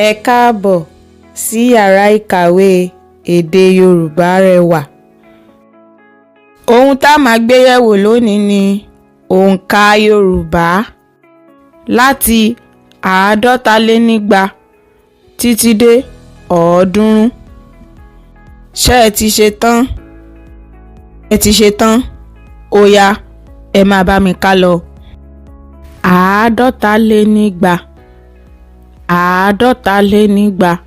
Ẹ káàbọ̀ sí yàrá ìkàwé èdè Yorùbá Rẹwà. Ohun tá máa gbé yẹ̀wò lónìí ni òǹkà Yorùbá láti 250 títí dé 300. Ṣé ẹ ti ṣe tán? Ẹ ti ṣe tán? Ó yá, ẹ máa bá mi ká lọ. 250. 250.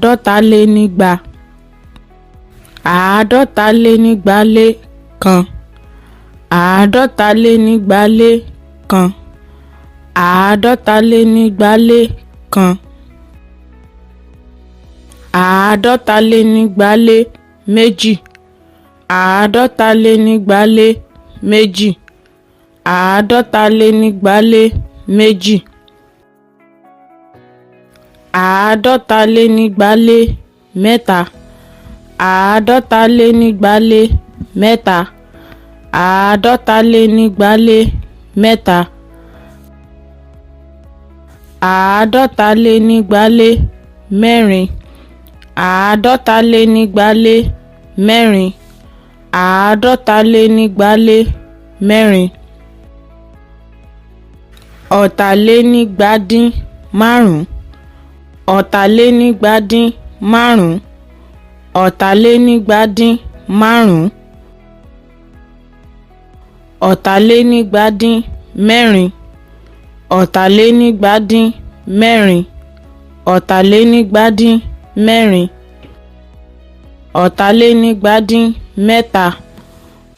250. 250 lé kan. 250 lé kan. 250 lé kan. 250 lé méjì. 250 lé méjì. 250 lé méjì. 250 lé mẹ́ta. 250 lé mẹ́ta. 250 lé mẹ́ta. 250 lé mẹ́rin. 250 lé mẹ́rin. 250 lé mẹ́rin. 250-dín-márùn-ún. 250-dín-márùn-ún. 250-dín-márùn-ún. 250-dín-mẹ́rin. 250-dín-mẹ́rin. 250-dín-mẹ́rin. 250-dín-mẹ́ta.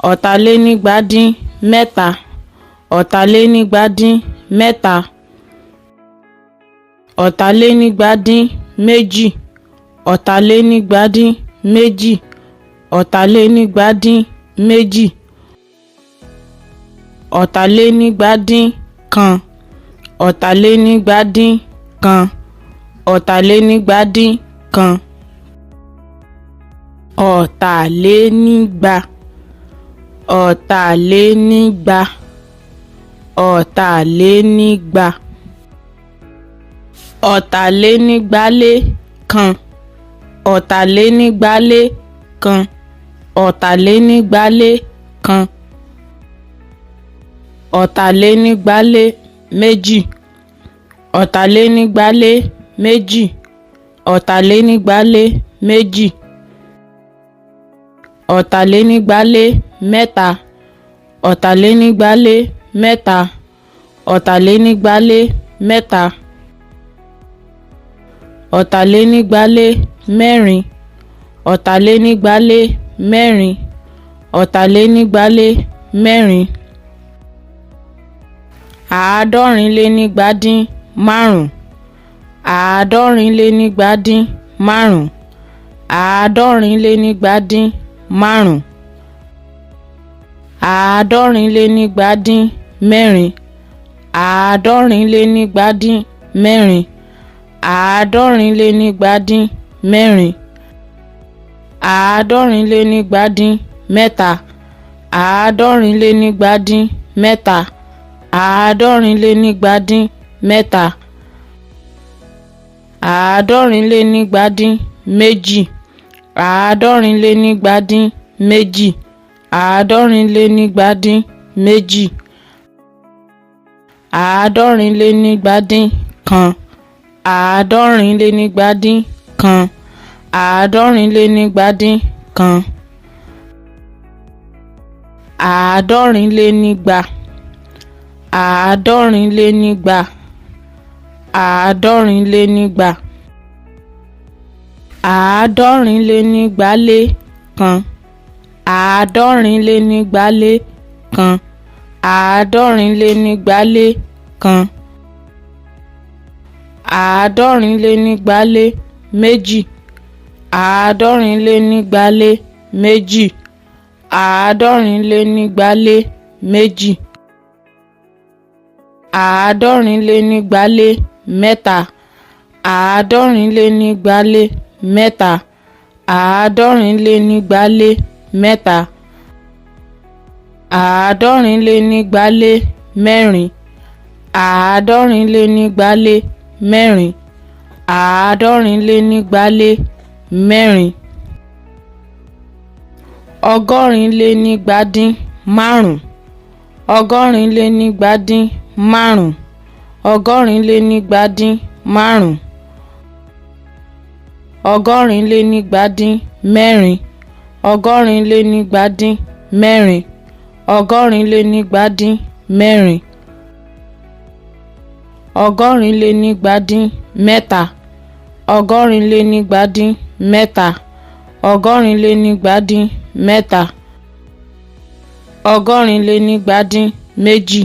250-dín-mẹ́ta. 250-dín-mẹ́ta. 250-dín-méjì. 250-dín-méjì. 250-dín-méjì. 250-dín-kan. 250-dín-kan. 250-dín-kan. 250. 250. 250. 250 lé kan. 250 lé kan. 250 lé kan. 250 lé méjì. 250 lé méjì. 250 lé méjì. 250 lé mẹ́ta. 250 lé mẹ́ta. 250 lé mẹ́ta. 250 lé mẹ́rin. 250 lé mẹ́rin. 250 lé mẹ́rin. 250-dín-márùn-ún. 250-dín-márùn-ún. 250-dín-márùn-ún. 250-dín-mẹ́rin. 250-dín-mẹ́rin. 250-dín-mẹ́rin. 250-dín-mẹ́ta. 250-dín-mẹ́ta. 250-dín-mẹ́ta. 250-dín-méjì. 250-dín-méjì. 250-dín-méjì. 250-dín-kan. 250-dín-kan. 250-dín-kan. 250-dín-igba. 250-dín-igba. 250-dín-igba. 250-dín-igba lé kan. 250-dín-igba lé kan. 250-dín-igba lé kan. 250-dín-igba lé méjì. 250-dín-igba lé méjì. 250-dín-igba lé méjì. 250-dín-igba lé mẹ́ta. 250-dín-igba lé mẹ́ta. 250-dín-igba lé mẹ́ta. 250-dín-igba lé mẹ́rin. 250-dín-igba lé mẹ́rin, àádọ́rin lé nígba lé mẹ́rin, ọgọ́rin lé nígba dín márùn, ọgọ́rin lé nígba dín márùn, ọgọ́rin lé nígba dín márùn, ọgọ́rin lé nígba dín mẹ́rin, ọgọ́rin lé nígba dín mẹ́rin, ọgọ́rin lé nígba dín mẹ́rin, ọgọ́rin lé nígba dín mẹ́ta, ọgọ́rin lé nígba dín mẹ́ta, ọgọ́rin lé nígba dín mẹ́ta, ọgọ́rin lé nígba dín méjì,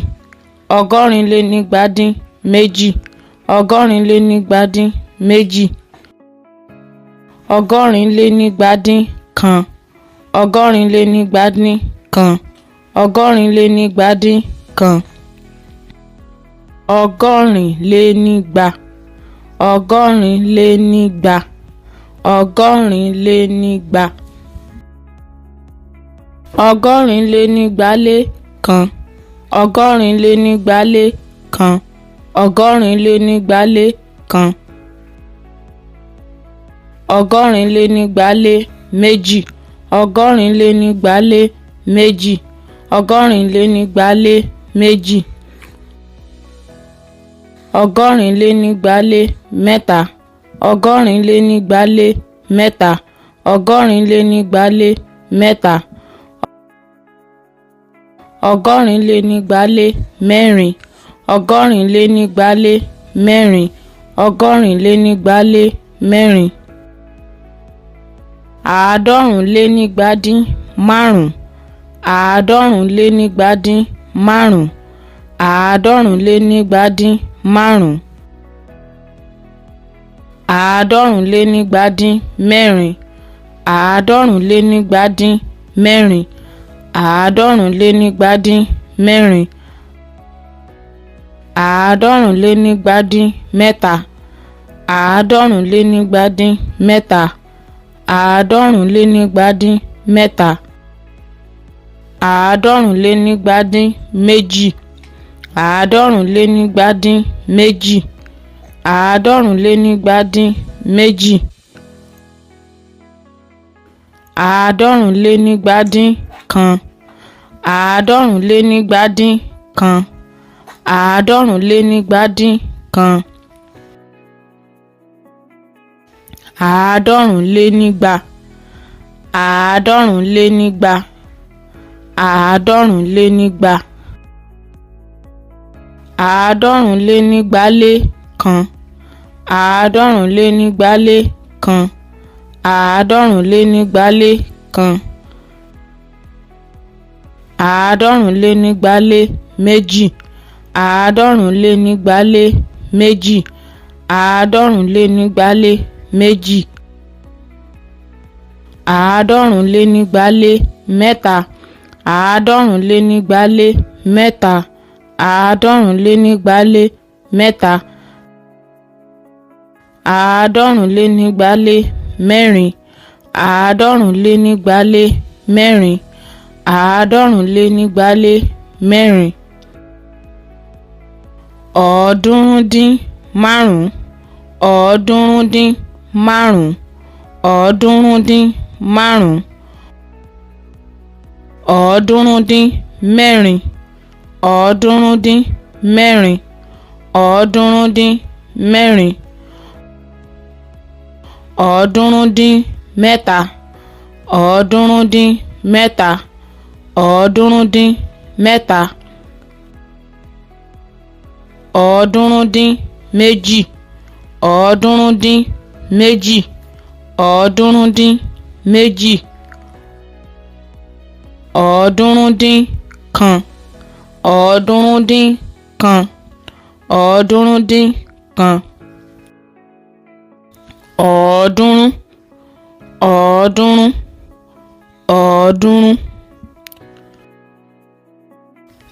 ọgọ́rin lé nígba dín méjì, ọgọ́rin lé nígba dín méjì, ọgọ́rin lé nígba dín kan, ọgọ́rin lé nígba dín kan, ọgọ́rin lé nígba dín kan, ọgọ́rin lé nígba, ọgọ́rin lé nígba, ọgọ́rin lé nígba, ọgọ́rin lé nígba lé kan, ọgọ́rin lé nígba lé kan, ọgọ́rin lé nígba lé kan, ọgọ́rin lé nígba lé méjì, ọgọ́rin lé nígba lé méjì, ọgọ́rin lé nígba lé méjì, ọgọ́rin lé nígba lé mẹ́ta, ọgọ́rin lé nígba lé mẹ́ta, ọgọ́rin lé nígba lé mẹ́ta, ọgọ́rin lé nígba lé mẹ́rin, ọgọ́rin lé nígba lé mẹ́rin, ọgọ́rin lé nígba lé mẹ́rin, àádọ́rùn lé nígba dín márùn, àádọ́rùn lé nígba dín márùn, àádọ́rùn lé nígba dín márùn, àádọ́rùn lé nígba dín mẹ́rin, àádọ́rùn lé nígba dín mẹ́rin, àádọ́rùn lé nígba dín mẹ́rin, àádọ́rùn lé nígba dín mẹ́ta, àádọ́rùn lé nígba dín mẹ́ta, àádọ́rùn lé nígba dín mẹ́ta, àádọ́rùn lé nígba dín méjì, àádọ́rùn lé nígba dín méjì, àádọ́rùn lé nígba dín méjì, àádọ́rùn lé nígba dín kan, àádọ́rùn lé nígba dín kan, àádọ́rùn lé nígba dín kan, àádọ́rùn lé nígba, àádọ́rùn lé nígba, àádọ́rùn lé nígba, àádọ́rùn lé nígba lé kan, àádọ́rùn lé nígba lé kan, àádọ́rùn lé nígba lé kan, àádọ́rùn lé nígba lé méjì, àádọ́rùn lé nígba lé méjì, àádọ́rùn lé nígba lé méjì, àádọ́rùn lé nígba lé mẹ́ta, àádọ́rùn lé nígba lé mẹ́ta, àádọ́rùn lé nígba lé mẹ́ta, àádọ́rùn lé nígba lé mẹ́rin, àádọ́rùn lé nígba lé mẹ́rin, àádọ́rùn lé nígba lé mẹ́rin, ọ̀ọ́dúnrún dín márùn, ọ̀ọ́dúnrún dín márùn, ọ̀ọ́dúnrún dín márùn, ọ̀ọ́dúnrún dín mẹ́rin, ọ̀ọ́dúnrún dín mẹ́rin, ọ̀ọ́dúnrún dín mẹ́rin, ọ̀ọ́dúnrún dín mẹ́ta, ọ̀ọ́dúnrún dín mẹ́ta, ọ̀ọ́dúnrún dín mẹ́ta, ọ̀ọ́dúnrún dín méjì, ọ̀ọ́dúnrún dín méjì, ọ̀ọ́dúnrún dín méjì, ọ̀ọ́dúnrún dín kan, ọ̀ọ́dúnrún dín kan, ọ̀ọ́dúnrún dín kan, ọ̀ọ́dúnrún, ọ̀ọ́dúnrún, ọ̀ọ́dúnrún.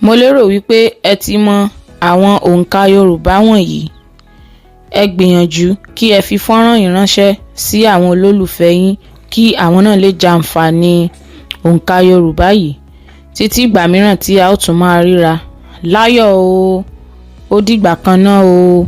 Mo lérò wípé ẹ ti mọ àwọn òǹkà Yorùbá wọ̀nyí. Ẹ gbìyànjú kí ẹ fi fọ́nrán yìí ránṣẹ́ sí àwọn olólùfẹ́ yín kí àwọn náà lè jàǹfààní òǹkà Yorùbá yìí. Títí ìgbà mìíràn tí a ó tún máa ríra. Láyọ̀ o, ó dìgbà kan náà o.